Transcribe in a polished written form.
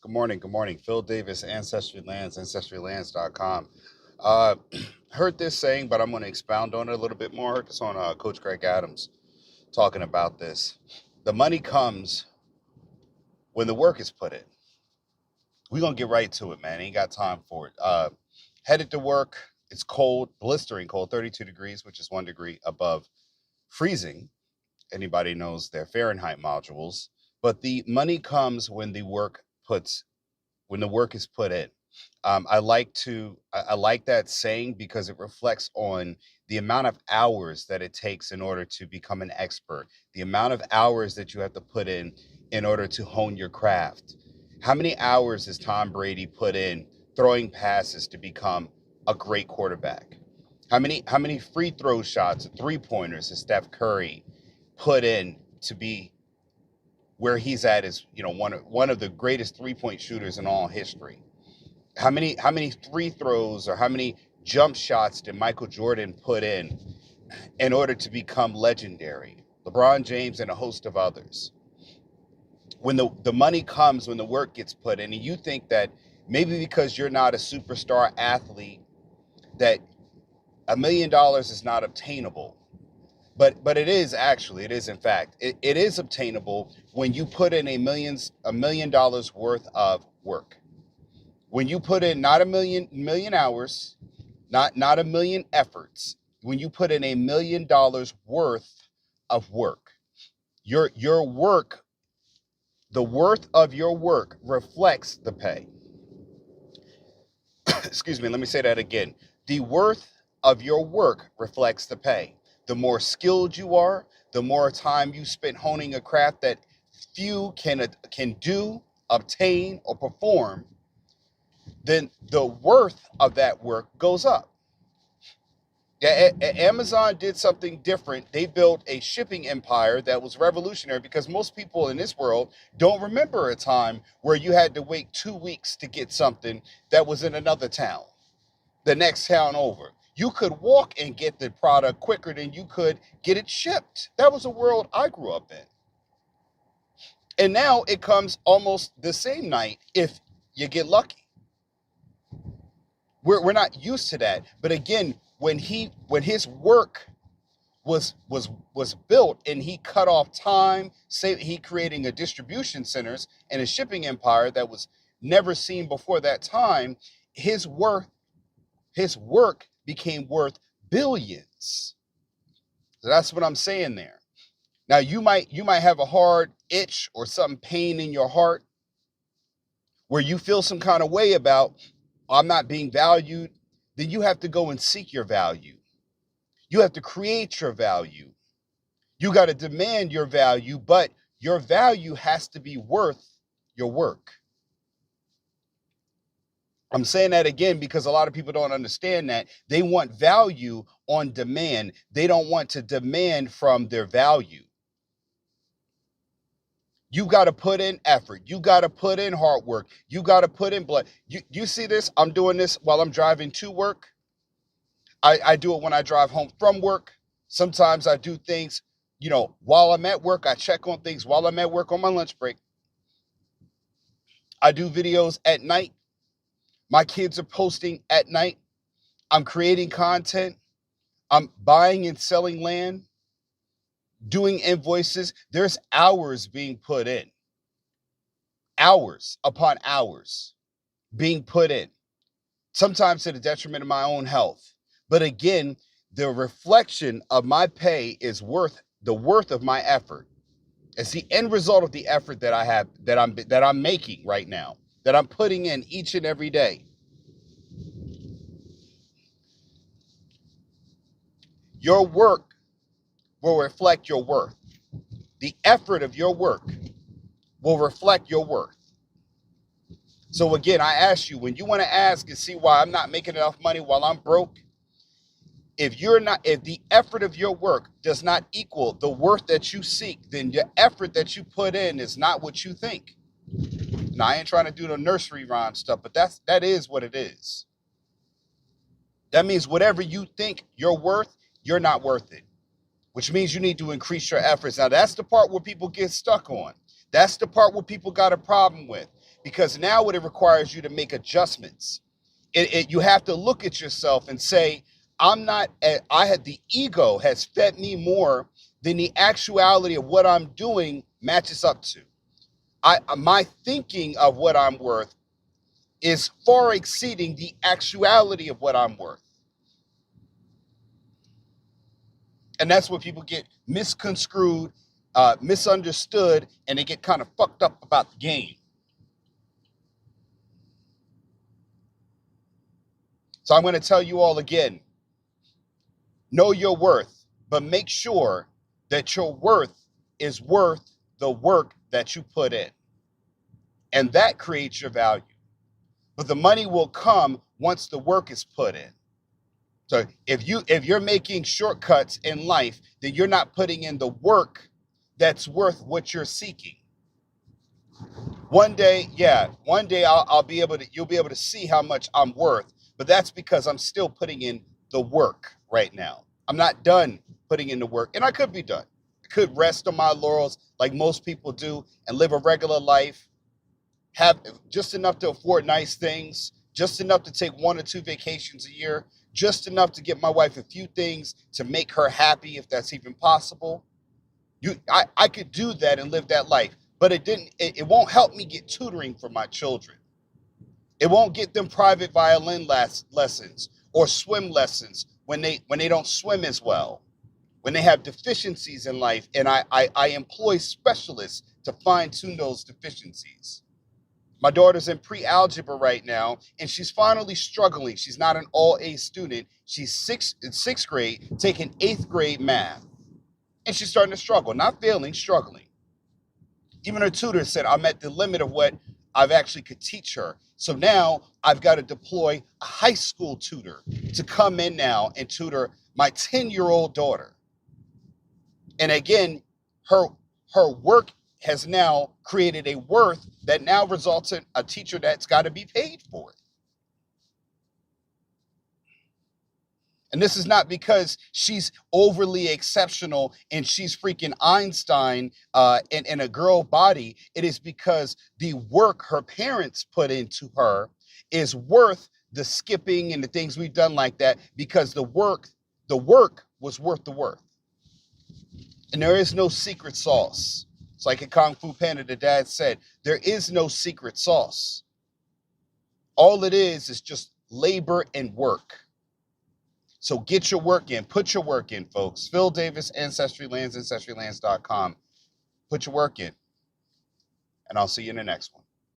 Good morning. Good morning. Phil Davis, Ancestry Lands, ancestrylands.com. Uh, heard this saying, but I'm going to expound on it a little bit more. Heard this on Coach Greg Adams talking about this. The money comes when the work is put in. We're going to get right to it, man. Ain't got time for it. Headed to work. It's cold, blistering cold, 32 degrees, which is 1 degree above freezing. Anybody knows their Fahrenheit modules. But the money comes when when the work is put in. I like that saying because it reflects on the amount of hours that it takes in order to become an expert, the amount of hours that you have to put in order to hone your craft. How many hours has Tom Brady put in throwing passes to become a great quarterback? How many free throw shots, three pointers has Steph Curry put in to be where he's at is, one of the greatest 3-point shooters in all history? How many free throws or how many jump shots did Michael Jordan put in order to become legendary? LeBron James and a host of others. When the money comes, when the work gets put in, and you think that maybe because you're not a superstar athlete that $1 million is not obtainable. But it is actually, it is in fact, it is obtainable when you put in $1 million worth of work. When you put in not a million hours, not a million efforts, when you put in $1 million worth of work, your work, the worth of your work reflects the pay. Excuse me, let me say that again. The worth of your work reflects the pay. The more skilled you are, the more time you spend honing a craft that few can do, obtain, or perform, then the worth of that work goes up. Yeah, Amazon did something different. They built a shipping empire that was revolutionary because most people in this world don't remember a time where you had to wait 2 weeks to get something that was in another town, the next town over. You could walk and get the product quicker than you could get it shipped. That was a world I grew up in. And now it comes almost the same night if you get lucky. We're not used to that. But again, when his work was built and he cut off time, he creating a distribution centers and a shipping empire that was never seen before that time, his work became worth billions. So that's what I'm saying there. Now you might have a hard itch or some pain in your heart where you feel some kind of way about, I'm not being valued. Then you have to go and seek your value. You have to create your value. You got to demand your value, but your value has to be worth your work. I'm saying that again because a lot of people don't understand that. They want value on demand. They don't want to demand from their value. You got to put in effort. You got to put in hard work. You got to put in blood. You see this? I'm doing this while I'm driving to work. I do it when I drive home from work. Sometimes I do things, while I'm at work. I check on things while I'm at work on my lunch break. I do videos at night. My kids are posting at night. I'm creating content. I'm buying and selling land, doing invoices. There's hours being put in. Hours upon hours being put in, sometimes to the detriment of my own health. But again, the reflection of my pay is the worth of my effort. It's the end result of the effort that I have, that I'm making right now, that I'm putting in each and every day. Your work will reflect your worth. The effort of your work will reflect your worth. So again, I ask you, when you want to ask and see why I'm not making enough money while I'm broke, if the effort of your work does not equal the worth that you seek, then the effort that you put in is not what you think. Now, I ain't trying to do the nursery rhyme stuff, but that is what it is. That means whatever you think you're worth, you're not worth it, which means you need to increase your efforts. Now, that's the part where people get stuck on. That's the part where people got a problem with. because now it requires you to make adjustments. You have to look at yourself and say, the ego has fed me more than the actuality of what I'm doing matches up to. My thinking of what I'm worth is far exceeding the actuality of what I'm worth. And that's where people get misconstrued, misunderstood, and they get kind of fucked up about the game. So I'm going to tell you all again, know your worth, but make sure that your worth is worth the work that you put in. And that creates your value. But the money will come once the work is put in. So if you're making shortcuts in life, then you're not putting in the work that's worth what you're seeking. One day you'll be able to see how much I'm worth, but that's because I'm still putting in the work right now. I'm not done putting in the work, and I could be done. I could rest on my laurels like most people do and live a regular life, have just enough to afford nice things, just enough to take 1 or 2 vacations a year, just enough to get my wife a few things to make her happy, if that's even possible. I could do that and live that life, but it won't help me get tutoring for my children. It won't get them private violin lessons or swim lessons when they don't swim as well, when they have deficiencies in life, and I employ specialists to fine-tune those deficiencies. My daughter's in pre-algebra right now, and she's finally struggling. She's not an all-A student. She's in sixth grade, taking 8th grade math. And she's starting to struggle, not failing, struggling. Even her tutor said, I'm at the limit of what I've actually could teach her. So now I've got to deploy a high school tutor to come in now and tutor my 10-year-old daughter. And again, her work has now created a worth that now results in a teacher that's got to be paid for it. And this is not because she's overly exceptional and she's freaking Einstein in a girl body. It is because the work her parents put into her is worth the skipping and the things we've done like that, because the work was worth the worth. And there is no secret sauce. It's like in Kung Fu Panda, the dad said, there is no secret sauce. All it is just labor and work. So get your work in. Put your work in, folks. Phil Davis, Ancestry Lands, ancestrylands.com. Put your work in. And I'll see you in the next one.